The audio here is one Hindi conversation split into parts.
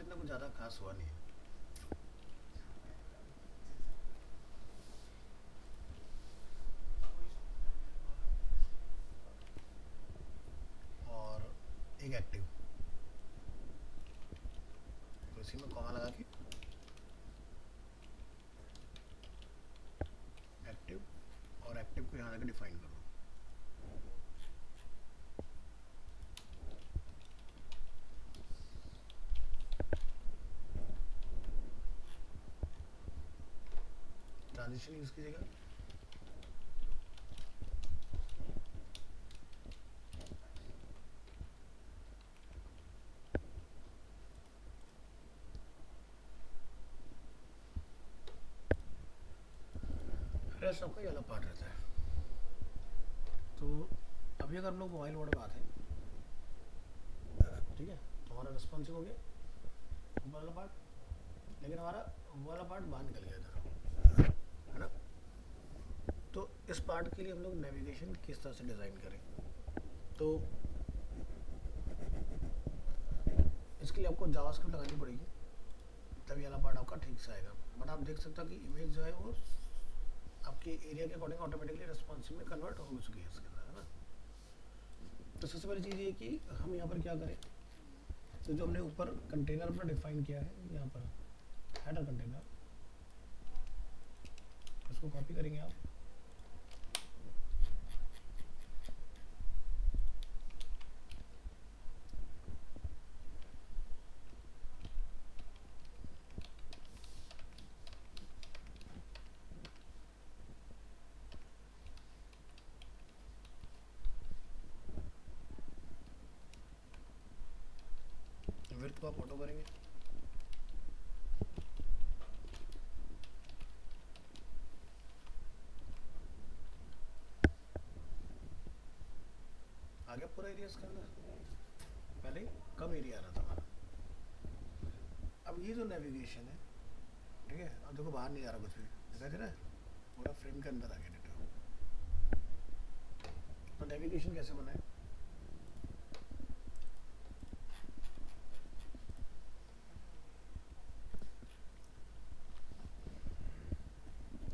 अपने को ज़्यादा खास हुआ नहीं है। और एक एक्टिव, तो इसी में कॉमा लगा के एक्टिव, और एक्टिव को यहाँ जाकर डिफाइन कर दो। ट्रांजिशन यूज़ कीजिएगा। रेस्ट आपका ये अलग पार्ट रहता है। तो अभी अगर हम लोग मोबाइल मोड में आते हैं, ठीक है, तो हमारा रिस्पॉन्सिव हो गया ऊपर वाला पार्ट, लेकिन हमारा वो वाला पार्ट बाहर निकल गया इधर, है ना। तो इस पार्ट के लिए हम लोग नेविगेशन किस तरह से डिज़ाइन करें, तो इसके लिए आपको जावास्क्रिप्ट लगानी पड़ेगी, तभी वाला पार्ट आपका ठीक से आएगा। बट आप देख सकते हो कि इमेज जो है वो आपके एरिया के अकॉर्डिंग ऑटोमेटिकली रिस्पॉन्सिव में कन्वर्ट हो चुकी है इसके अंदर, है ना। तो सबसे पहली चीज़ ये कि हम यहाँ पर क्या करें, तो जो हमने ऊपर कंटेनर अपना डिफाइन किया है यहाँ पर हेडर कंटेनर, इसको कॉपी करेंगे आप, विड्थ को आप ऑटो करेंगे, आ गया पूरा एरिया इसके अंदर। पहले कम एरिया आ रहा था हमारा। अब ये जो नेविगेशन है, ठीक है, अब देखो बाहर नहीं जा रहा कुछ भी, दिखाई दे रहा है, पूरा फ्रेम के अंदर आ गया डेटा। तो नेविगेशन कैसे बनाए,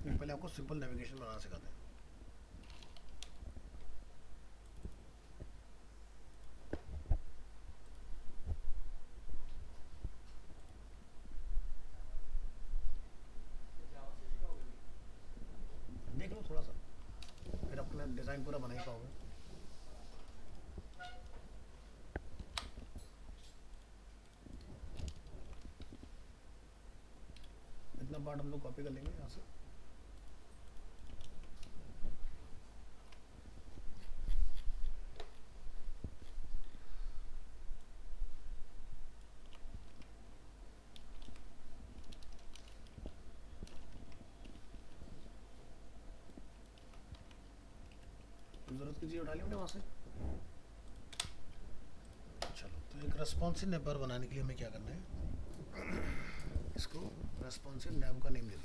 पहले आपको सिंपल नेविगेशन बनाना सिखाते हैं। देख लो थोड़ा सा, फिर अपना डिज़ाइन पूरा बना ही पाओगे। इतना पार्ट हम लोग कॉपी कर लेंगे यहाँ से। ज़रूरत की चीज़ उठा ली हमने वहाँ से। चलो, तो एक रेस्पॉन्सिव नेबर बनाने के लिए हमें क्या करना है, इसको रेस्पॉन्सिव नेब का नेम दे दो।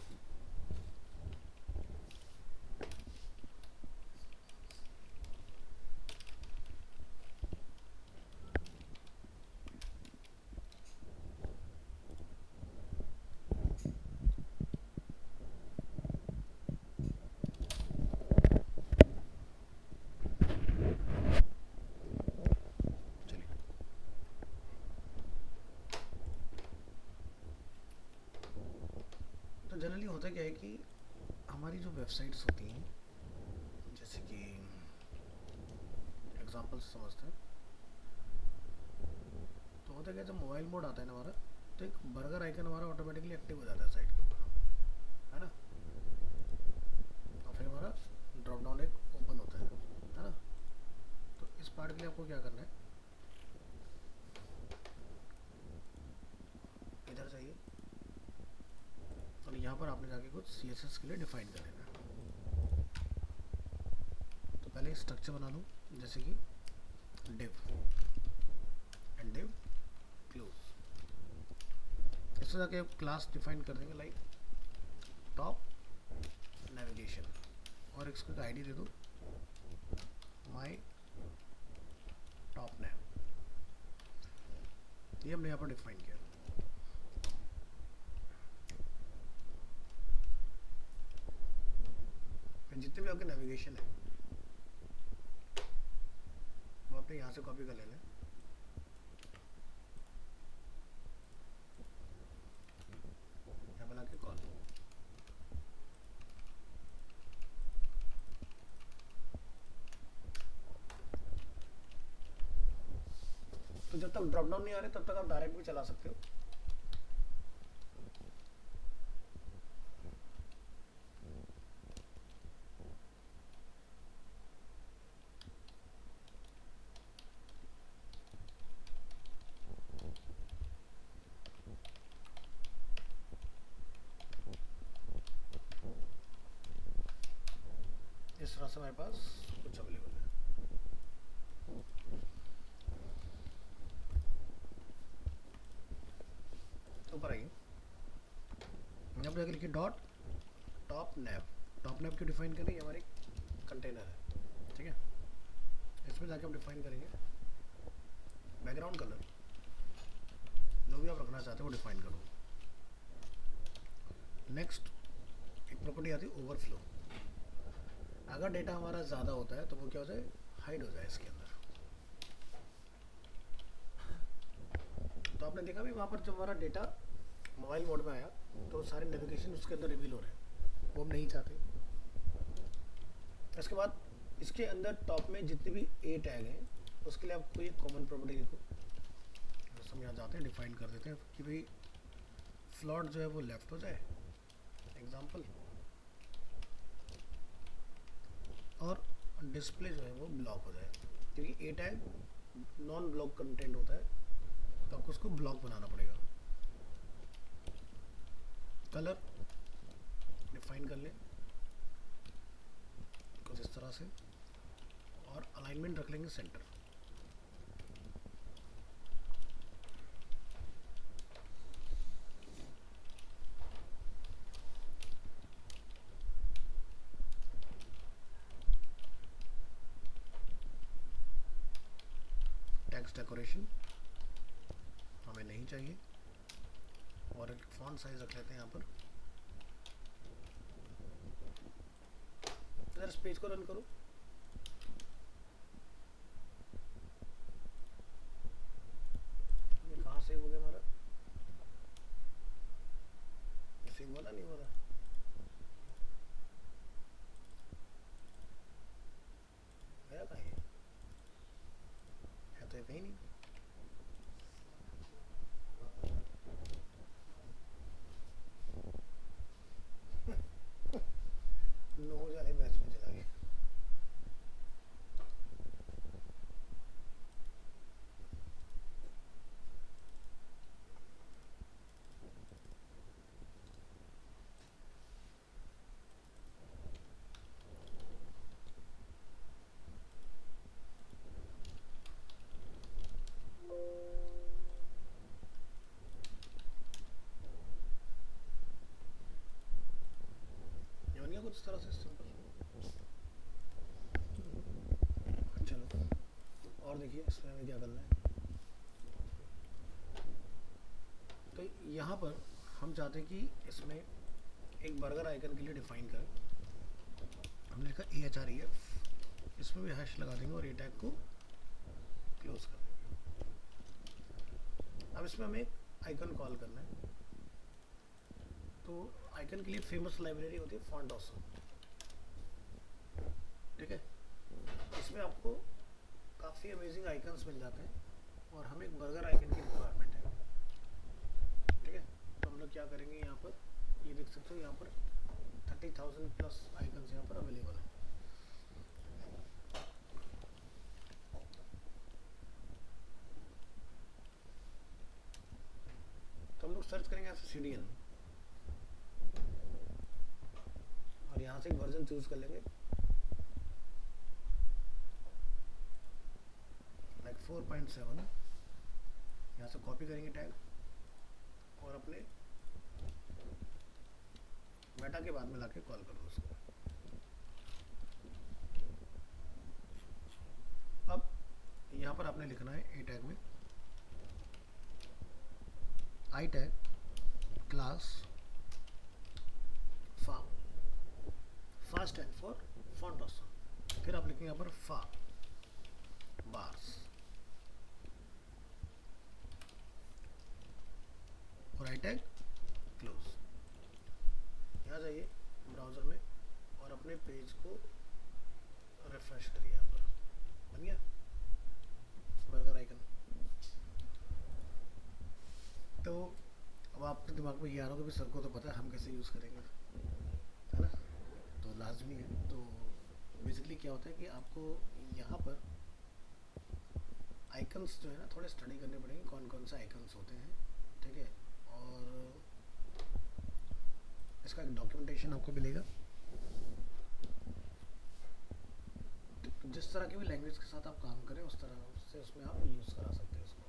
चलिए, तो जनरली होता क्या है कि हमारी जो वेबसाइट्स होती हैं, जैसे कि एग्जांपल से समझते हैं, तो होता क्या, जब मोबाइल मोड आता है ना हमारा, तो एक बर्गर आइकन हमारा ऑटोमेटिकली एक्टिव हो जाता है साइड के ऊपर, है ना। और फिर हमारा ड्रॉप डाउन एक ओपन होता है ना। तो इस पार्ट के लिए आपको क्या करना है, इधर जाइए और यहाँ पर आपने जाके कुछ CSS के लिए डिफाइन कर लेना है। तो पहले स्ट्रक्चर बना लो, जैसे कि div एंड div क्लोज। इससे जाके क्लास डिफाइन कर देंगे लाइक टॉप नेविगेशन, और इसका आईडी दे दो माई टॉप नेव। ये हमने यहाँ पर डिफाइन किया। जितने भी आपके नेविगेशन है वो आपने यहाँ से कॉपी कर लेना है। यहाँ पर आके कॉल, तो जब तक ड्रॉप डाउन नहीं आ रहे तब तक आप डायरेक्ट भी चला सकते हो। इस तरह से हमारे पास कुछ अवेलेबल है। तो ऊपर आइए, यहाँ पर जाकर लिखिए डॉट टॉप नैव। टॉप नैव क्यों डिफाइन करें, ये हमारी कंटेनर है, ठीक है। इसमें जाके आप डिफाइन करेंगे बैकग्राउंड कलर, जो भी आप रखना चाहते हैं वो डिफाइन करो। नेक्स्ट एक प्रॉपर्टी आती है ओवरफ्लो। अगर डेटा हमारा ज़्यादा होता है तो वो क्या हो जाए, हाइड हो जाए इसके अंदर। तो आपने देखा भी वहाँ पर जब हमारा डेटा मोबाइल मोड में आया तो सारे नेविगेशन उसके अंदर रिवील हो रहे हैं, वो हम नहीं चाहते। इसके बाद इसके अंदर टॉप में जितने भी ए टैग हैं उसके लिए आपको एक कॉमन प्रॉपर्टी लिखो। जैसे हम यहाँ जाते हैं डिफाइन कर देते हैं कि भाई फ्लॉट जो है वो लेफ्ट हो जाए एग्जाम्पल, और डिस्प्ले जो है वो ब्लॉक हो जाए, क्योंकि ए टैग नॉन ब्लॉक कंटेंट होता है तो आपको उसको ब्लॉक बनाना पड़ेगा। कलर डिफाइन कर लें कुछ इस तरह से, और अलाइनमेंट रख लेंगे सेंटर। टेक्स्ट डेकोरेशन हमें नहीं चाहिए, और एक फॉन्ट साइज रख लेते हैं यहाँ पर। अगर इस पेज को रन करो, ये कहाँ सेव हो गया हमारा, सेव वाला नहीं हो रहा गया, कहाँ है तो ये कहीं नहीं। नो जाने बैच में चला गया। ये बन गया कुछ इस तरह से सिंपल। चलो और देखिए इसमें हमें क्या करना है। तो यहाँ पर हम चाहते हैं कि इसमें एक बर्गर आइकन के लिए डिफाइन करें, हमने लिखा AHREF, इसमें भी हैश लगा देंगे और ए टैग को क्लोज कर देंगे। अब इसमें हमें एक आइकन कॉल करना है, तो आइकन के लिए फेमस लाइब्रेरी होती है फॉन्ट ऑसम, ठीक है। इसमें आपको काफ़ी अमेजिंग आइकन्स मिल जाते हैं, और हमें एक बर्गर आइकन की रिक्वायरमेंट है, ठीक है। तो हम लोग क्या करेंगे, यहाँ पर ये देख सकते हो यहाँ पर 30,000 प्लस आइकन्स यहाँ पर अवेलेबल हैं। तो हम लोग सर्च करेंगे यहाँ से CDN, और यहाँ से एक वर्जन चूज कर लेंगे लाइक 4.7। यहाँ से कॉपी करेंगे टैग और अपने मेटा के बाद में लाके कॉल कर दो उसको। अब यहाँ पर आपने लिखना है ए टैग में आई टैग क्लास फा स्टैंड फॉर फिर आप लिखेंगे यहाँ पर फा बार्स और आई टैग क्लोज। यहाँ जाइए ब्राउज़र में और अपने पेज को रिफ्रेश करिए। यहाँ पर बन गया बर्गर आइकन। तो अब आपके दिमाग में ये आ रहा होगा कि सर को तो पता है हम कैसे यूज़ करेंगे, है ना? तो लाजमी है। तो बेसिकली क्या होता है कि आपको यहाँ पर आइकन्स जो है ना थोड़े स्टडी करने पड़ेंगे, कौन कौन से आइकन्स होते हैं, ठीक है? और इसका एक डॉक्यूमेंटेशन आपको मिलेगा। तो जिस तरह की भी लैंग्वेज के साथ आप काम करें उस तरह से उसमें आप यूज़ करा सकते हैं इसको।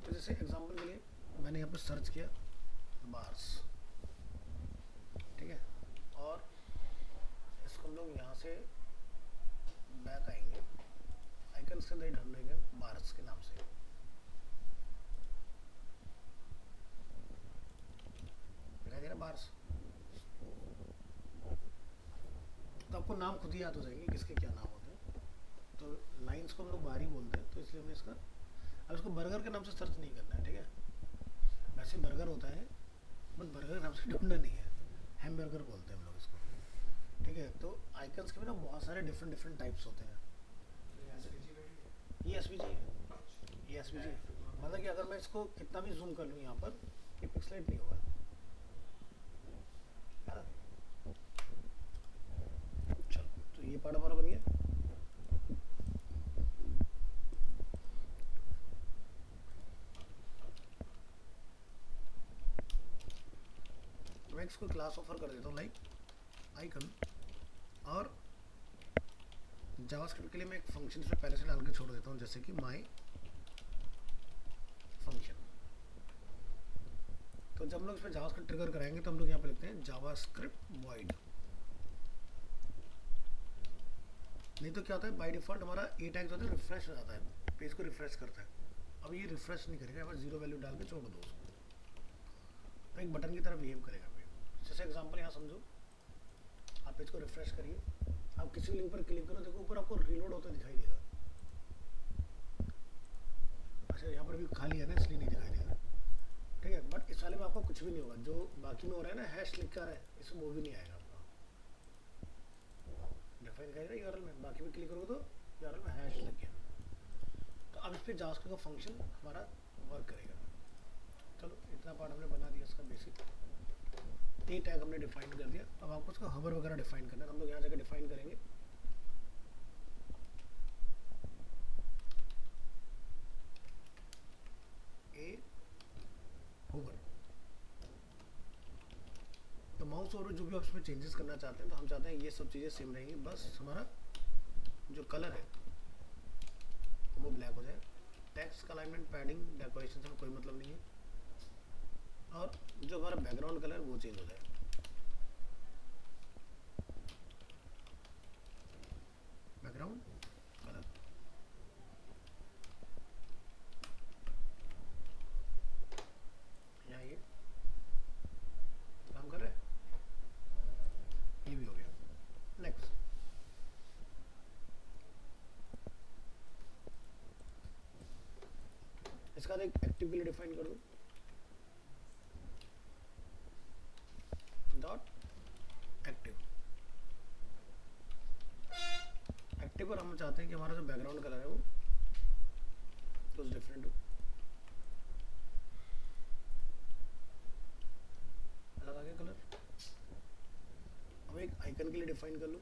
तो जैसे एग्जांपल के लिए मैंने यहाँ पर सर्च किया बार्स, ठीक है? और इसको हम लोग यहाँ से बैक आएंगे, आइकन्स के अंदर ढूंढेंगे बार्स के नाम से। दिखाई दे रहा बार्स? तो आपको नाम खुद ही याद हो जाएंगे किसके क्या नाम होते हैं। तो लाइंस को हम लोग बार ही बोलते हैं, तो इसलिए हमने इसका अब इसको बर्गर के नाम से सर्च नहीं करना है, ठीक है? वैसे बर्गर होता है बट बर्गर के नाम से ढूंढना नहीं है, हैमबर्गर बोलते हैं हम लोग इसको, ठीक है? तो आइकन्स के भी ना बहुत सारे डिफरेंट डिफरेंट टाइप्स होते हैं। ये एस वी जी है, ये एस वी जी मतलब कि अगर मैं इसको कितना भी जूम कर लूँ यहाँ पर ये पिक्सलेट नहीं होगा, है ना? चलो तो ये पार्ट हमारा बन गया। मैं इसको क्लास ऑफर कर देता हूँ लाइक आइकन, और जावास्क्रिप्ट के लिए मैं एक फंक्शन इसमें पहले से डाल के छोड़ देता हूँ, जैसे कि माई फंक्शन। तो जब हम लोग इसमें जावास्क्रिप्ट ट्रिगर कराएंगे तो हम लोग यहाँ पे लिखते हैं जावास्क्रिप्ट वॉइड। नहीं तो क्या होता है बाय डिफॉल्ट हमारा ए टैग जो होता है रिफ्रेश हो जाता है, पेज को रिफ्रेश करता है। अब ये रिफ्रेश नहीं करेगा, यहाँ पर जीरो वैल्यू डाल के छोड़ दो उसको, तो एक बटन की तरह बिहेव करेगा। जैसे एग्जांपल यहाँ समझो, आप पेज को रिफ्रेश करिए, आप किसी लिंक पर क्लिक करो, देखो ऊपर आपको रीलोड होता दिखाई देगा। अच्छा यहाँ पर भी खाली है ना इसलिए नहीं दिखाई देगा, ठीक है? बट इस वाले में आपको कुछ भी नहीं होगा, जो बाकी में हो रहा है ना हैश लिख कर है इसमें वो भी नहीं आएगा आपका, डिफाइन दिखाई देगा यूआरएल में। बाकी में क्लिक करोगे तो यूआरएल में हैश लग गया। तो अब इस पर जावास्क्रिप्ट का फंक्शन हमारा वर्क करेगा। चलो इतना पार्ट हमने बना दिया इसका बेसिक। ए टैग हमने डिफाइन कर दिया, अब आपको उसका हवर वगैरह डिफाइन करना है, तो हम लोग यहाँ जाकर डिफाइन करेंगे। ए होवर, तो माउस और जो भी आप इसमें चेंजेस करना चाहते हैं, तो हम चाहते हैं ये सब चीज़ें सेम रहेंगी, बस हमारा जो कलर है वो ब्लैक हो जाए। टेक्स्ट का अलाइनमेंट, पैडिंग, डेकोरेशन से कोई मतलब नहीं है, और जो हमारा बैकग्राउंड कलर वो चेंज हो जाए। बैकग्राउंड कलर यहाँ ये काम कर रहे हैं, ये भी हो गया। नेक्स्ट इसका एक एक्टिव के लिए डिफाइन कर दो, डॉट एक्टिव। एक्टिव पर हम चाहते हैं कि हमारा जो बैकग्राउंड कलर है वो कुछ डिफरेंट हो, अलग आ गया कलर। अब एक आइकन के लिए डिफाइन कर लो,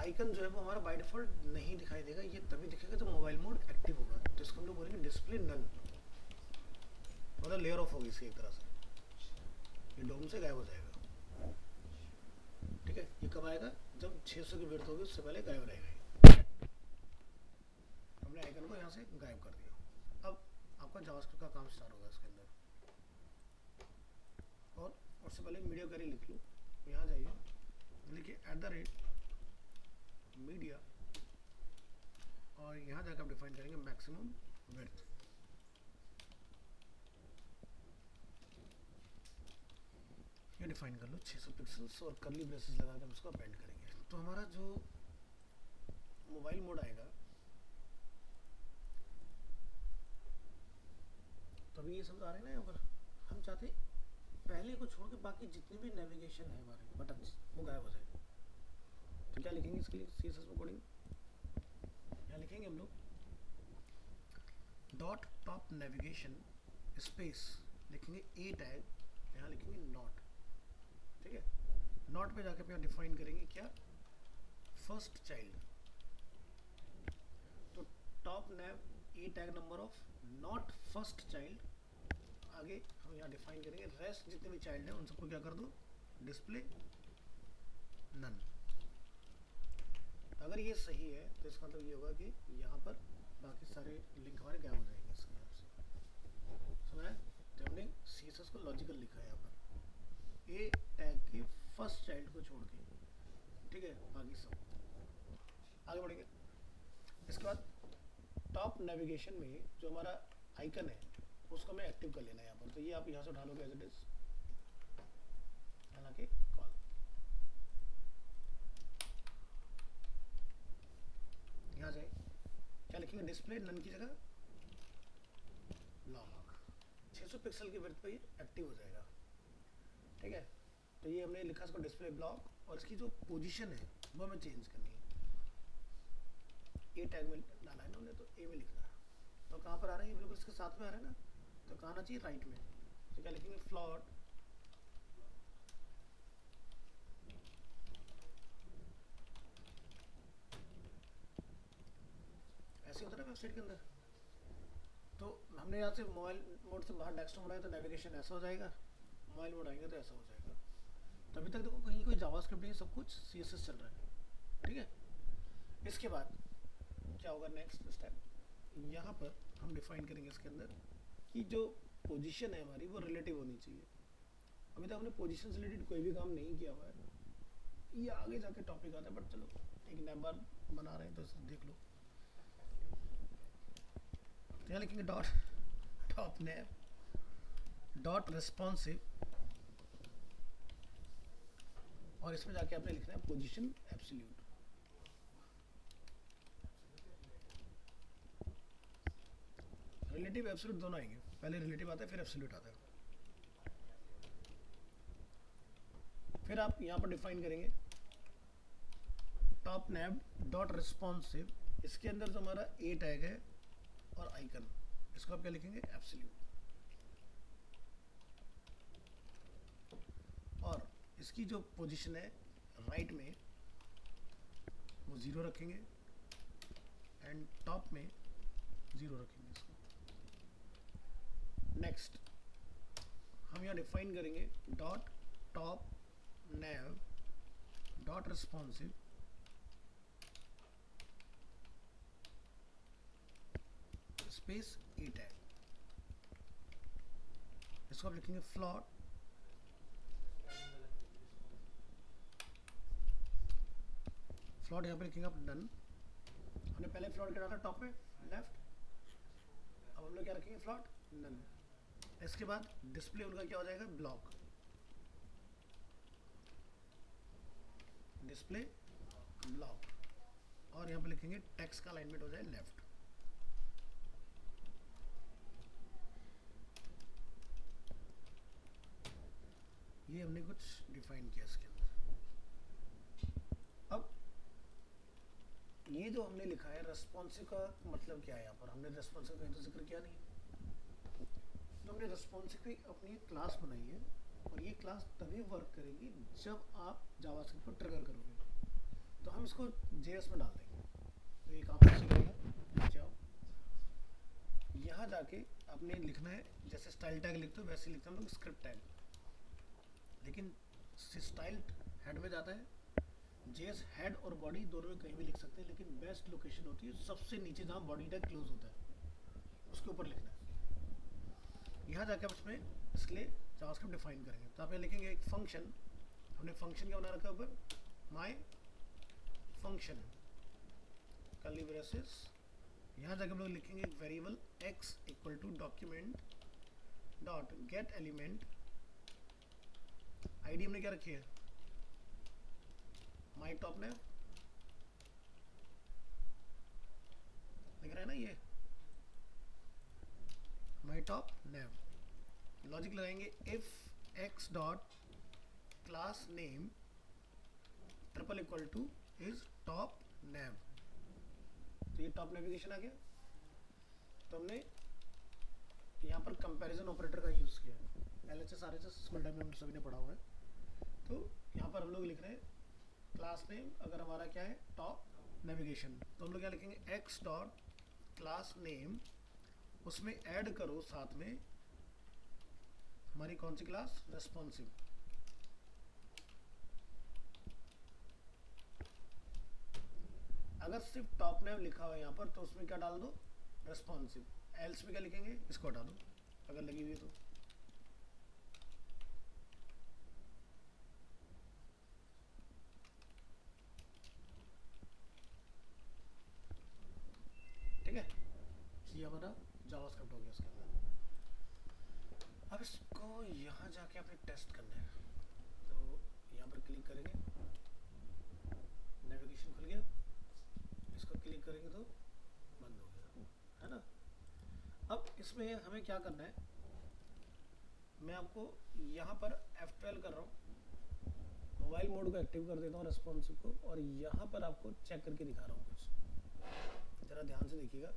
आइकन जो है वो हमारा बाय डिफॉल्ट नहीं दिखाई देगा, ये तभी दिखेगा जब मोबाइल मोड एक्टिव होगा। तो इसको हम लोग बोलेंगे डिस्प्ले नन, मतलब लेयर ऑफ होगी इसकी एक तरह से, ये डोम से गायब हो जाएगा, ठीक है? ये कब आएगा? जब 600 की विड्थ होगी उससे पहले गायब रहेगा। हमने आइकन को यहाँ से गायब कर दिया। अब आपका जावास्क्रिप्ट का काम स्टार्ट होगा इसके अंदर, और उससे पहले मीडिया क्वेरी लिख लो। यहाँ जाइए, लिखिए @media, और यहाँ जाकर आप डिफाइन करेंगे मैक्सिमम विड्थ। डिफाइन कर लो 600 पिक्सल्स और करली ब्रेसेस लगा कर उसको अपेंड करेंगे। तो हमारा जो मोबाइल मोड आएगा, तो अभी ये समझ आ रहे हैं ना, यहाँ पर हम चाहते हैं पहले को छोड़ के बाकी जितने भी नेविगेशन है हमारे बटन वो गायब हो जाए। तो क्या लिखेंगे इसके लिए CSS में कोडिंग, यहाँ लिखेंगे हम लोग डॉट टॉप नेविगेशन स्पेस, लिखेंगे ए टैग, यहाँ लिखेंगे नॉट, ठीक है। नॉट पे जाकर यहाँ डिफाइन करेंगे क्या, फर्स्ट चाइल्ड। तो top naive A tag number of not first child, आगे हम यहाँ डिफाइन करेंगे रेस्ट जितने भी चाइल्ड हैं उन सबको क्या कर दो, डिस्प्ले नन। अगर ये सही है तो इसका मतलब ये होगा कि यहाँ पर बाकी सारे लिंक हमारे गायब हो जाएंगे इसके यहाँ से, समझ आया। तो हमने CSS को लॉजिकल लिखा है यहाँ पर ए टैग के फर्स्ट चाइल्ड को छोड़ के, ठीक है, बाकी सब। आगे बढ़ेंगे। इसके बाद टॉप नेविगेशन में जो हमारा आइकन है उसको हमें एक्टिव कर लेना है यहाँ पर। तो ये आप यहाँ से उठा लोगे एज इट इज, हालांकि कॉल, यहाँ जाए क्या लिखेंगे, डिस्प्ले नन की जगह ब्लॉक। 600 पिक्सल की विड्थ पे ये एक्टिव हो जाएगा, ठीक है। तो ये हमने लिखा इसको डिस्प्ले ब्लॉक, और इसकी जो पोजीशन है वो हमें चेंज करनी है। ए टैग में डाला है ना हमने, तो ए में लिखना है। तो कहाँ पर आ रहा है, ये बिल्कुल इसके साथ में आ रहा है ना, तो कहाँ आना चाहिए, राइट में। तो क्या लिखेंगे, फ्लॉट ऐसे होता है ना वेबसाइट के अंदर। तो हमने यहाँ से मोबाइल मोड से बाहर डेस्कटॉप मोड आया तो नेविगेशन ऐसा हो जाएगा, मोबाइल मोड आएंगे तो ऐसा हो जाएगा। तो अभी तक देखो कहीं कोई जावास्क्रिप्ट नहीं, सब कुछ CSS चल रहा है, ठीक है। इसके बाद क्या होगा, नेक्स्ट स्टेप, यहाँ पर हम डिफाइन करेंगे इसके अंदर कि जो पोजीशन है हमारी वो रिलेटिव होनी चाहिए। अभी तक हमने पोजीशन से रिलेटेड कोई भी काम नहीं किया हुआ है, ये आगे जाके टॉपिक आता है, बट चलो एक नया बार बना रहे हैं तो देख लो। तो यहाँ लिखेंगे डॉट टॉप नेव डॉट रिस्पॉन्सिव, और इसमें जाके आपने लिखना है पोजीशन एब्सोल्यूट। रिलेटिव एब्सोल्यूट दोनों आएंगे, पहले रिलेटिव आता है फिर एब्सोल्यूट आता है। फिर आप यहाँ पर डिफाइन करेंगे टॉप नेव डॉट रिस्पॉन्सिव, इसके अंदर जो हमारा ए टैग है और आइकन, इसको आप क्या लिखेंगे, एब्सोल्यूट। और इसकी जो पोजीशन है राइट में वो 0 रखेंगे, एंड टॉप में 0 रखेंगे इसको। नेक्स्ट हम यहाँ डिफाइन करेंगे डॉट टॉप नेव डॉट रिस्पॉन्सिव, स्पेस ए टैग, इसको आप लिखेंगे फ्लॉट फ्लॉट, यहाँ पे लिखेंगे आप डन। हमने पहले फ्लॉट क्या डाला टॉप में लेफ्ट, अब हम लोग क्या रखेंगे, फ्लॉट नन। इसके बाद डिस्प्ले उनका क्या हो जाएगा, ब्लॉक, डिस्प्ले ब्लॉक, और यहाँ पे लिखेंगे टेक्स्ट का अलाइनमेंट हो जाए लेफ्ट। ये हमने कुछ डिफाइन किया इसके अंदर। अब ये जो हमने लिखा है रेस्पॉन्सिव का मतलब क्या है, यहाँ पर हमने रेस्पॉन्सिव का तो जिक्र किया नहीं। तो हमने रेस्पॉन्सिव की अपनी एक क्लास बनाई है, और ये क्लास तभी वर्क करेगी जब आप जावास्क्रिप्ट को ट्रिगर करोगे। तो हम इसको JS में डाल देंगे। तो ये काम कैसे करेगा, जाओ यहाँ जाके आपने लिखना है, जैसे स्टाइल टैग लिखते हो वैसे लिखते हैं हम लोग स्क्रिप्ट टैग, लेकिन स्टाइल हेड में जाता है, JS हेड और बॉडी दोनों में कहीं भी लिख सकते हैं, लेकिन बेस्ट लोकेशन होती है सबसे नीचे जहाँ बॉडी टैग क्लोज होता है उसके ऊपर लिखना है। यहाँ जाके आप इसमें इसके लिए जावास्क्रिप्ट डिफाइन करेंगे। तो आप यहाँ लिखेंगे एक फंक्शन, हमने फंक्शन क्या बना रखा है ऊपर, माई फंक्शन कर्ली ब्रेसेस, यहाँ जाके हम लोग लिखेंगे एक variable x equal to document dot get element ID हमने क्या रखी है, माई टॉप नेव लिख रहा है ना, ये माई टॉप नेव। लॉजिक लगाएंगे if X dot class name triple equal to is top nav, तो ये टॉप नेविगेशन आ गया। तो हमने यहाँ पर कंपैरिजन ऑपरेटर का यूज़ किया है, LHS RHS स्कूल टाइम में हम सभी ने पढ़ा हुआ है। तो यहाँ पर हम लोग लिख रहे हैं क्लास नेम, अगर हमारा क्या है टॉप नेविगेशन, तो हम लोग क्या लिखेंगे एक्स डॉट क्लास नेम, उसमें ऐड करो साथ में हमारी कौन सी क्लास, रेस्पॉन्सिव। अगर सिर्फ टॉप नेम लिखा हुआ है यहाँ पर तो उसमें क्या डाल दो, रेस्पॉन्सिव। एल्स में क्या लिखेंगे, इसको हटा दो अगर लगी हुई तो। ठीक है, ये हमारा जावास्क्रिप्ट हो गया इसके अंदर। अब इसको यहाँ जाके आपने टेस्ट करना है, तो यहाँ पर क्लिक करेंगे, नेविगेशन खुल गया, इसको क्लिक करेंगे तो बंद हो गया, है ना। अब इसमें हमें क्या करना है, मैं आपको यहाँ पर F12 कर रहा हूँ, मोबाइल मोड को एक्टिव कर देता हूँ रेस्पॉन्सिव को, और यहाँ पर आपको चेक करके दिखा रहा हूँ कुछ, ज़रा ध्यान से देखिएगा।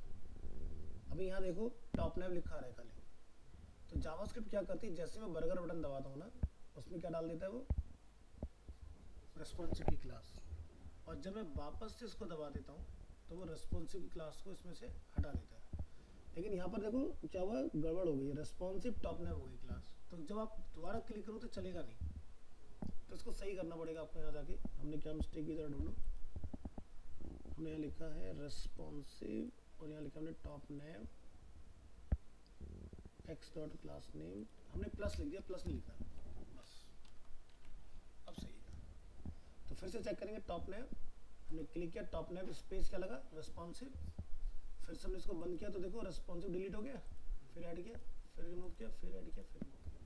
अभी यहाँ देखो टॉप नेव लिखा रहा है खाली, तो जावास्क्रिप्ट क्या करती है, जैसे मैं बर्गर बटन दबाता हूँ ना, उसमें क्या डाल देता है वो, रेस्पॉन्सिव की क्लास, और जब मैं वापस से इसको दबा देता हूँ तो वो रेस्पॉन्सिव की क्लास को इसमें से हटा देता है। लेकिन यहाँ पर देखो क्या हुआ, गड़बड़ हो गई, रेस्पॉन्सिव टॉप नेव हो गई क्लास, तो जब आप दोबारा क्लिक करो तो चलेगा नहीं, तो इसको सही करना पड़ेगा आपको। यहाँ जाके हमने क्या मिस्टेक की, जरा ढूंढो, हमने यहाँ लिखा है रेस्पॉन्सिव और यहाँ लिखा हमने टॉप नेव एक्स डॉट क्लास नेम, हमने प्लस लिख दिया, प्लस नहीं लिखना बस, अब सही है। तो फिर से चेक करेंगे टॉप नेव, हमने क्लिक किया, टॉप नेव स्पेस क्या लगा, रेस्पॉन्सिव, फिर से हमने इसको बंद किया तो देखो रेस्पॉन्सिव डिलीट हो गया, फिर ऐड किया, फिर रिमूव किया, फिर ऐड किया, फिर रिमूव किया।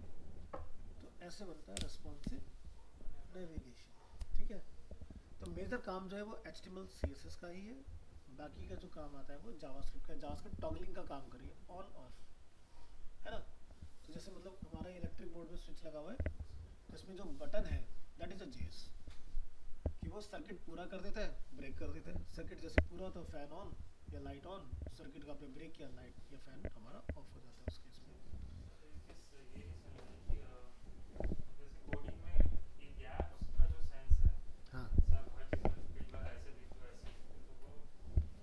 तो ऐसे बनता है रेस्पॉन्सिव नेविगेशन। ठीक है, तो मेजर काम जो है वो HTML CSS का ही है, बाकी का जो काम आता है वो जावास्क्रिप्ट का। जावास्क्रिप्ट टॉगलिंग का काम करिए, ऑन ऑफ, है ना। तो जैसे मतलब हमारा इलेक्ट्रिक बोर्ड में स्विच लगा हुआ है, तो इसमें जो बटन है दैट इज अ JS, कि वो सर्किट पूरा कर देता है, ब्रेक कर देता है। सर्किट जैसे पूरा होता है, फैन ऑन या लाइट ऑन, सर्किट का आपने ब्रेक किया, लाइट या फैन हमारा ऑफ हो जाता है उस केस में। जैसे कोडिंग में ये गैप्स का जो सेंस है, हाँ, सब हर चीज़ में कई बार ऐसे लिख दो ऐसे लिख दो, तो वो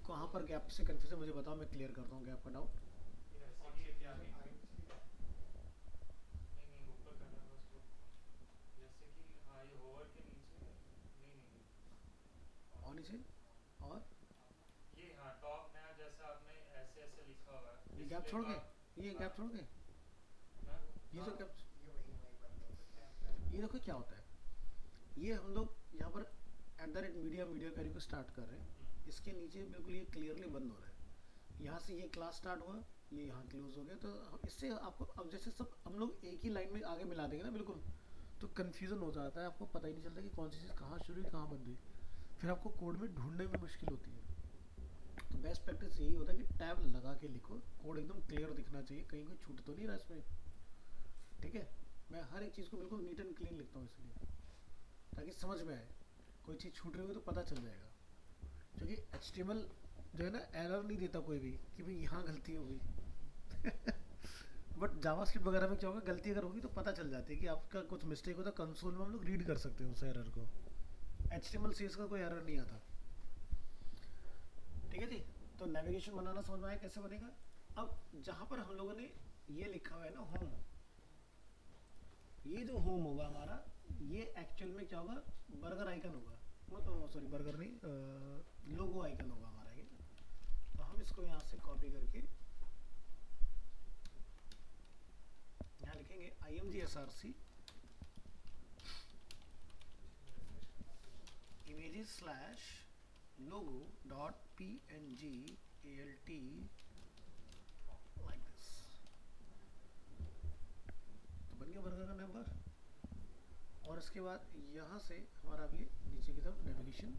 कहाँ पर गैप से कन्फ्यूजन मुझे बताओ, मैं क्लियर करता हूँ गैप का डाउट। जैसे कि क्या नहीं नहीं ऊपर करना है उसको, जैसे कि हाँ ये होवर के नीचे नहीं नहीं और नीचे, और ये हाँ टॉप नया जैसा आपने ऐसे ऐसे लिखा हुआ है ये गैप डिस्प्ले छोड़ का। के, ये गैप छोड़ के, हाँ, ये जो गैप, ये वही बंद हो सकता है। ये देखो क्या होता है, ये हम लोग यहाँ पर @media क्वेरी को स्टार्ट कर रहे हैं, इसके नीचे बिल्कुल ये क्लियरली बंद हो रहा है, यहाँ से ये क्लास स्टार्ट हुआ, ये यहाँ क्लोज हो गया, तो इससे आपको अब जैसे सब हम लोग एक ही लाइन में आगे मिला देंगे ना बिल्कुल, तो कन्फ्यूज़न हो जाता है, आपको पता ही नहीं चलता कि कौन सी चीज़ कहाँ शुरू हुई कहाँ बंद हुई, फिर आपको कोड में ढूंढने में मुश्किल होती है। तो बेस्ट प्रैक्टिस यही होता है कि टैब लगा के लिखो, कोड एकदम क्लियर दिखना चाहिए, कहीं कोई छूट तो नहीं रहा इसमें। ठीक है, मैं हर एक चीज़ को बिल्कुल नीट एंड क्लीन लिखता हूँ इसलिए, ताकि समझ में आए, कोई चीज़ छूट रही होगी तो पता चल जाएगा। क्योंकि HTML जो है ना एरर नहीं देता कोई भी कि भाई यहाँ गलती हो गई बट जावास्क्रिप्ट वगैरह में क्या होगा, गलती अगर होगी तो पता चल जाती है कि आपका कुछ मिस्टेक होता है, कंसोल में हम लोग रीड कर सकते हैं उस एरर को। HTML CSS का कोई एरर नहीं आता। ठीक है जी, तो नेविगेशन बनाना समझ में आया कैसे बनेगा। अब जहाँ पर हम लोगों ने ये लिखा हुआ है ना होम, ये जो होम होगा हमारा, ये एक्चुअल में क्या होगा, बर्गर आइकन होगा, सॉरी बर्गर नहीं, लोगो आइकन होगा हमारा ये। तो हम इसको यहाँ से कॉपी करके यहाँ लिखेंगे imgsrc images slash logo dot png alt like this। तो बन गया बर्गर का नेम बार। और इसके बाद यहाँ से हमारा अब ये नीचे की तरफ नेविगेशन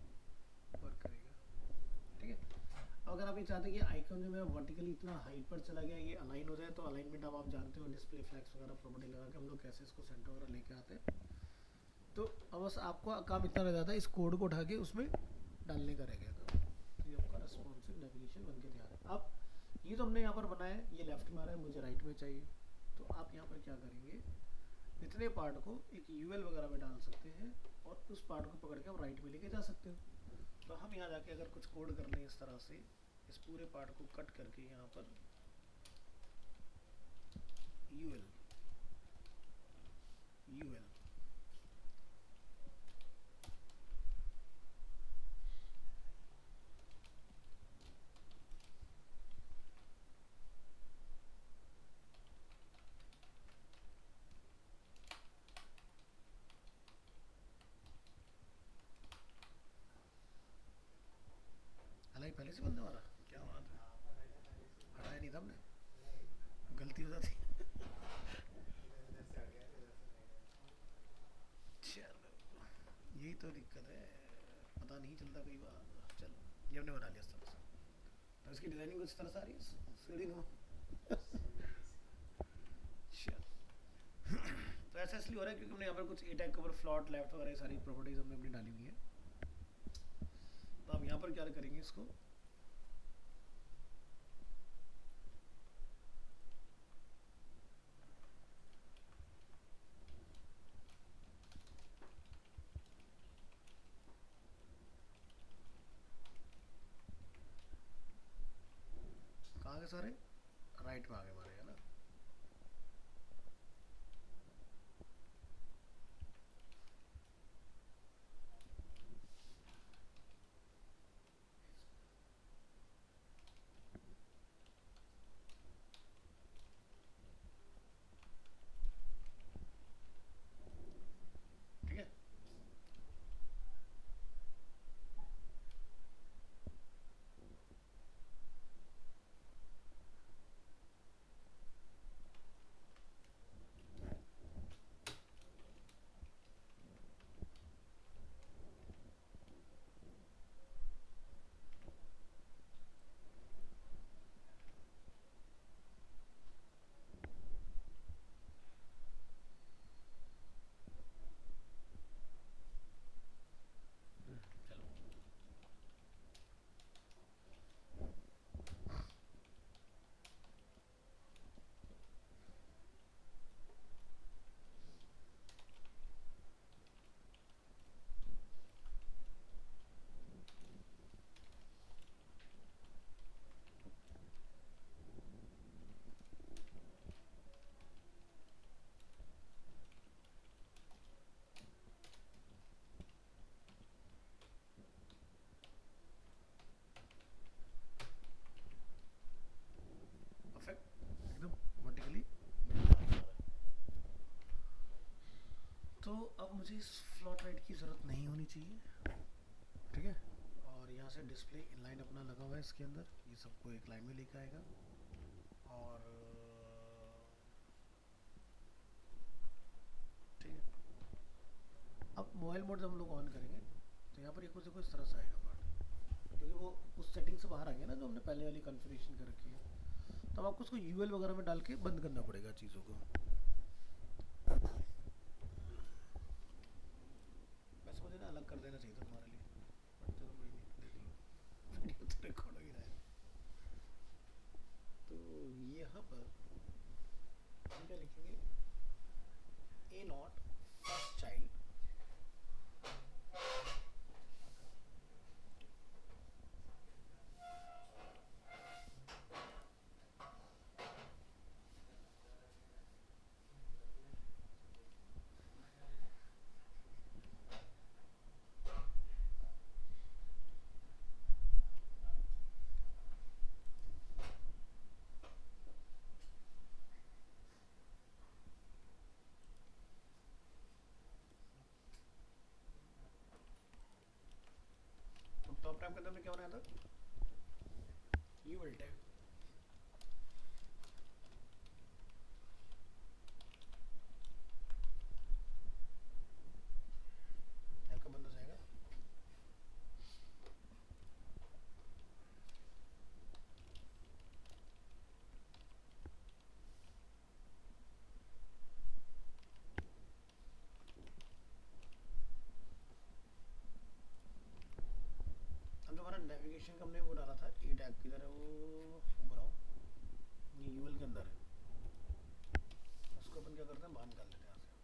वर्क करेगा। ठीक है, अगर आप ये चाहते हैं कि आइकन जो है वर्टिकली इतना हाइट पर चला गया, ये अलाइन हो जाए, तो अलाइनमेंट अब आप जानते हो डिस्प्ले फ्लैक्स वगैरह प्रॉपर्टी लगा के हम लोग कैसे इसको सेंटर वगैरह लेके आते हैं। तो अब बस आपको काम इतना रह जाता है इस कोड को उठा के उसमें डालने का रह गया था। तो ये आपका रेस्पॉन्सिव नेविगेशन बन के तैयार है। अब ये तो हमने यहाँ पर बनाया है, ये लेफ्ट में आ रहा है, मुझे राइट में चाहिए, तो आप यहाँ पर क्या करेंगे, इतने पार्ट को एक यूएल वगैरह में डाल सकते हैं और उस पार्ट को पकड़ के आप राइट में लेके जा सकते हो। तो हम यहाँ जाके अगर कुछ कोड कर लें इस तरह से, इस पूरे पार्ट को कट करके यहाँ पर यूएल यूएल हालांकि पहले से बनने वाला, क्या बात है, हटाया नहीं था हमने, गलती हो जाती। चलो यही तो दिक्कत है, पता नहीं चलता कई बार। चलो ये हमने बना लिया इस तरह से, तो इसकी डिजाइनिंग कुछ इस तरह से आ रही है, सीढ़ी नुमा। चलो तो ऐसा इसलिए हो रहा है क्योंकि हमने यहाँ पर कुछ ए टैग कवर फ्लॉट लेफ्ट वगैरह सारी प्रॉपर्टीज हमने अपनी डाली हुई है। तो अब यहाँ पर क्या करेंगे, इसको कहाँ गए सारे, राइट में आ गए हमारे, है ना। ठीक है, चलो परफेक्ट, एकदम वर्टिकली। तो अब मुझे इस फ्लॉट राइट की ज़रूरत नहीं होनी चाहिए। ठीक है, और यहाँ से डिस्प्ले इनलाइन अपना लगा हुआ है इसके अंदर, ये सबको एक लाइन में लेकर आएगा। और ठीक है, अब मोबाइल मोड जब हम लोग ऑन करेंगे तो यहाँ पर ये कुछ इस तरह से आएगा पार्ट, क्योंकि वो उस सेटिंग से बाहर आ गया ना जो हमने पहले वाली कॉन्फ़िगरेशन कर रखी है। तो अब आपको उसको यूएल वगैरह में डाल के बंद करना पड़ेगा चीज़ों को। वैसे मुझे ना अलग कर देना चाहिए था तुम्हारे लिए, बट चलो कोई नहीं, देख लो वीडियो तो रिकॉर्ड हो ही रहा है। तो यहाँ पर हम क्या लिखेंगे, A not first child top tab के अंदर में क्या बनाया था, यूएल टैग। एप्लीकेशन का हमने वो डाला था ए टैग किधर है वो ऊपर आओ, ये यूएल के अंदर है, उसको अपन क्या करते हैं बाहर निकाल लेते हैं यहाँ से।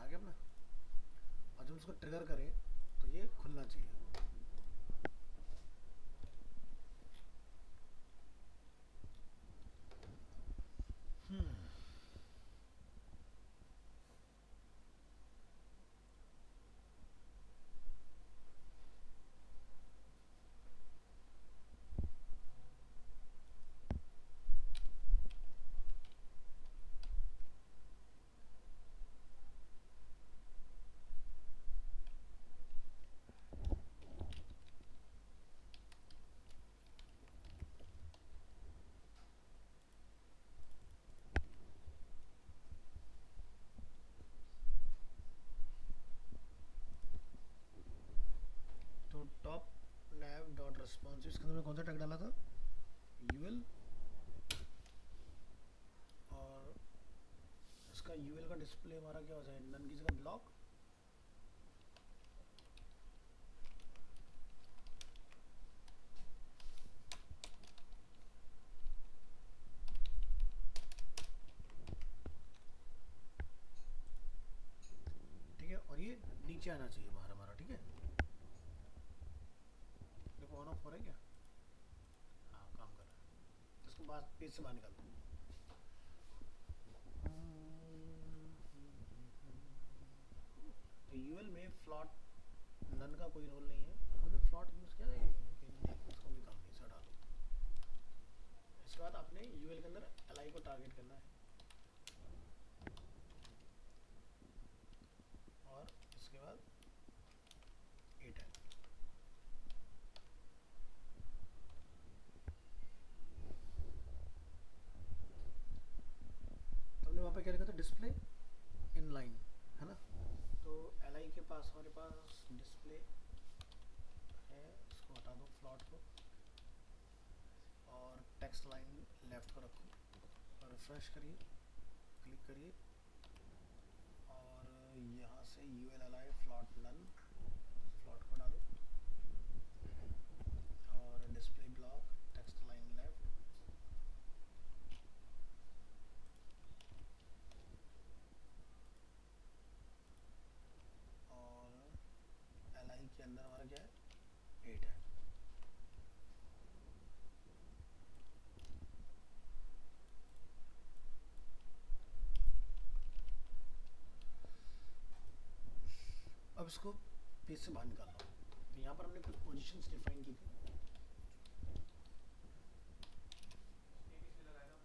आगे अपना और जब उसको ट्रिगर करें तो ये खुलना चाहिए। तो टॉप nav डॉट रेस्पॉन्सिव इसके अंदर में कौन सा टैग डाला था यूएल, और इसका यूएल का डिस्प्ले हमारा क्या हो जाए नन की जगह ब्लॉक, ठीक है, और ये नीचे आना चाहिए बाहर हमारा, ठीक है। देखो ऑन ऑफ हो रहा है क्या, हाँ काम कर रहा है, इसको बाद पेज से बाहर निकाल दो। तो यूएल में फ्लॉट नन का कोई रोल नहीं है, हमने फ्लॉट यूज़ किया था इसको भी काम नहीं सर डालो। इसके बाद आपने यूएल के अंदर एलआई को टारगेट करना है, और इसके बाद ए टैग। तो हमने वहाँ पे क्या लिखा था डिस्प्ले इन लाइन है ना, तो एलआई के पास हमारे पास डिस्प्ले है, इसको हटा दो फ्लॉट को, और टेक्स्ट लाइन लेफ्ट को रखो और रिफ्रेश करिए, क्लिक करिए, और यहाँ से UL LI float none float को डालो, और display block text align left, और एलआई के अंदर हमारा क्या है 8 है। अब इसको पेज से बाहर निकाल लो। तो यहाँ पर हमने कुछ पोजीशंस डिफाइन की थी, ABC लगाया था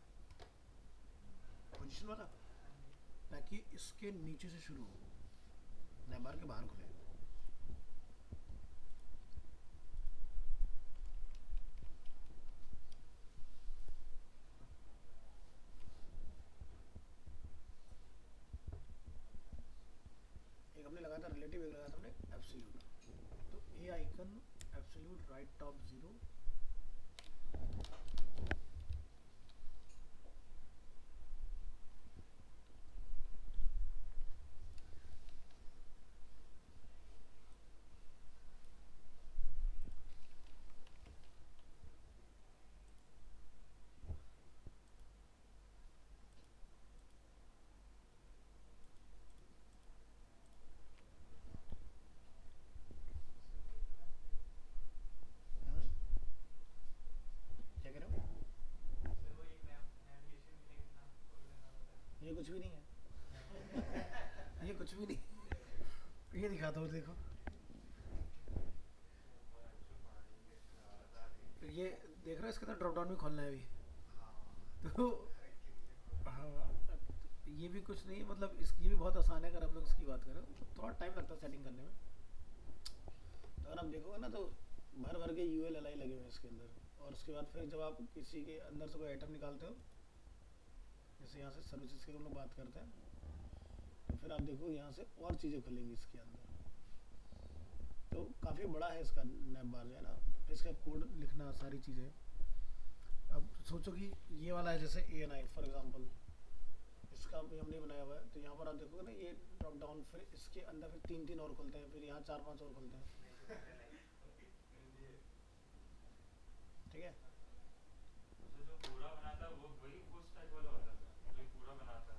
पोजीशन वाला, हाँ जी। ताकि इसके नीचे से शुरू हो, नैबार के बाहर खुले। एक हमने लगाया था रिलेटिव, एक लगाया था हमने एब्सोल्यूट। तो ए आइकन एब्सोल्यूट राइट टॉप 0, क्या कह रहे हो, सर वो एक नेविगेशन के लिए कितना कोड लगा होता है। ये कुछ भी नहीं है, ये कुछ भी नहीं, ये दिखाता हूँ देखो, तो ये देख रहे हो इसके अंदर ड्रॉप डाउन भी खोलना है अभी, तो हाँ ये भी कुछ नहीं है, मतलब इस ये भी बहुत आसान है अगर हम लोग इसकी बात करें, तो थोड़ा टाइम लगता है सेटिंग करने में। तो अगर आप देखोगे ना तो भर भर के यूएल एलआई लगे हुए हैं इसके अंदर, और उसके बाद फिर जब आप किसी के अंदर से कोई आइटम निकालते हो, जैसे यहाँ से सर्विसेज की हम लोग बात करते हैं, तो फिर आप देखो यहाँ से और चीज़ें खुलेंगी इसके अंदर। तो काफ़ी बड़ा है इसका नैब बार जो है ना, फिर इसका कोड लिखना सारी चीज़ें। अब सोचो कि ये वाला है जैसे A9 फॉर एग्जांपल, इसका भी हमने बनाया हुआ है, तो यहाँ पर आप देखोगे ना ये ड्रॉप डाउन, फिर इसके अंदर फिर तीन तीन और खुलते हैं, फिर यहाँ चार पांच और खुलते हैं, ठीक है। तो जो पूरा बनाता है वो वही फुल स्टैक वाला होता था, जो पूरा बनाता है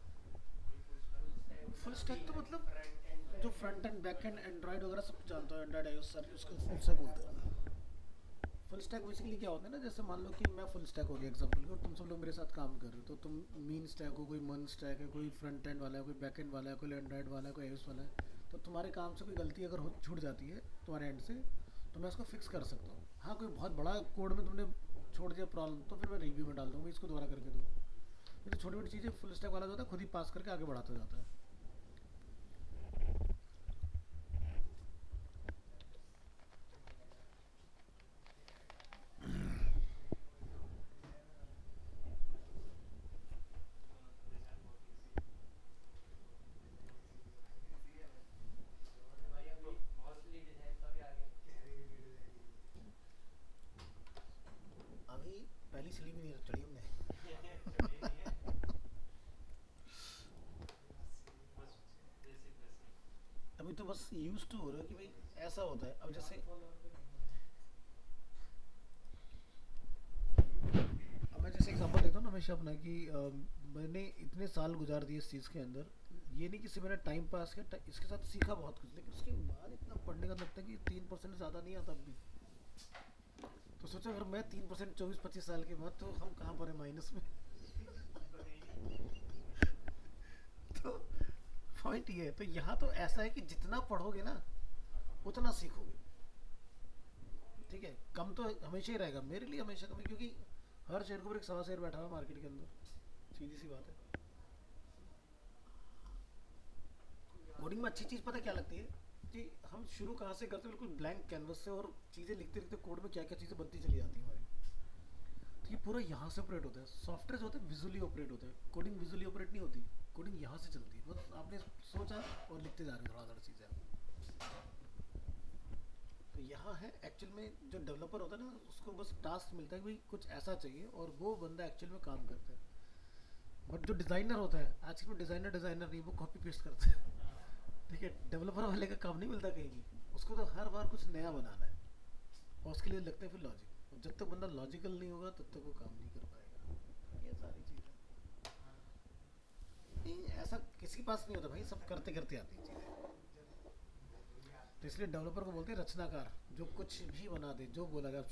वही फुल स्टैक। फुल स्टैक तो मतलब फ्रंट एंड जो front end back and Android वगैरह सब जानता हो, एंड्रॉइड आईओएस सर उसको फुल स्टैक बोलते हैं। फुल स्टैक बेसिकली क्या होता है ना, जैसे मान लो कि मैं फुल स्टैक हो गया एग्जांपल के, और तुम सब लोग मेरे साथ काम कर रहे हो, तो तुम मीन स्टैक हो, कोई मन स्टैक है, कोई फ्रंट एंड वाला है, कोई बैक एंड वाला है, कोई एंड्रॉइड वाला है, कोई आईओएस वाला है, तो तुम्हारे काम से कोई गलती अगर हो छूट जाती है तुम्हारे एंड से, तो मैं उसको फिक्स कर सकता हूँ। हाँ, कोई बहुत बड़ा कोड में तुमने छोड़ दिया प्रॉब्लम, तो फिर मैं रिव्यू में डाल दूँगा इसको दोबारा करके दो। ये तो छोटी छोटी चीज़ें फुल स्टैक वाला जो होता है खुद ही पास करके आगे बढ़ाता जाता है। भाई अभी मोस्टली डिजाइन का भी आ गया। अभी पहली सीढ़ी भी नहीं चढ़ी हमने। चलिए नहीं है, बस बेसिक बेसिक। अभी तो बस यूज टू हो रहा है कि भाई ऐसा होता है। अब जैसे अब मैं जैसे एग्जांपल देता हूँ ना हमेशा अपना कि मैंने इतने साल गुजार दिए इस चीज़ के अंदर, ये नहीं कि सिर्फ मैंने टाइम पास किया, इसके साथ सीखा बहुत कुछ, लेकिन उसके बाद इतना पढ़ने का लगता है कि 3% से ज़्यादा नहीं आता अब भी। तो सोचो अगर मैं 3% 24-25 साल के बाद, तो हम कहाँ पर हैं, माइनस में। तो पॉइंट ये है, तो यहाँ तो ऐसा है कि जितना पढ़ोगे ना उतना सीखोगे, ठीक है। कम तो हमेशा ही रहेगा, मेरे लिए हमेशा कम है, क्योंकि हर शेयर के ऊपर एक सवा शेयर बैठा हुआ मार्केट के अंदर, सीधी सी बात है। कोडिंग में अच्छी चीज़ पता क्या लगती है कि हम शुरू कहाँ से करते हैं, बिल्कुल ब्लैंक कैनवस से, और चीज़ें लिखते लिखते कोड में क्या क्या चीज़ें बनती चली जाती हैं हमारी। तो ये पूरा यहाँ से ऑपरेट होता है। सॉफ्टवेयर जो होता है विजुअली ऑपरेट होता है, कोडिंग विजुअली ऑपरेट नहीं होती, कोडिंग यहाँ से चलती है, बस आपने सोचा और लिखते जा रहे हो थोड़ा थोड़ा चीज़ें। तो यहाँ है एक्चुअल में जो डेवलपर होता है ना, उसको बस टास्क मिलता है कि भाई कुछ ऐसा चाहिए, और वो बंदा एक्चुअल में काम करता है। बट जो डिज़ाइनर होता है, आज के डिज़ाइनर डिज़ाइनर नहीं, वो कॉपी पेस्ट करते हैं, ठीक है। डेवलपर वाले का काम नहीं मिलता कहीं भी, उसको तो हर बार कुछ नया बनाना है, और उसके लिए लगता है फिर लॉजिक, और जब तक बंदा लॉजिकल नहीं होगा तब तक वो काम नहीं कर पाएगा। ये सारी चीज़ें नहीं, ऐसा किसी के पास नहीं होता भाई, सब करते करते आती है चीज़ें। तो इसलिए डेवलपर को बोलते हैं रचनाकार, जो कुछ भी बना दे, जो बोला जाए।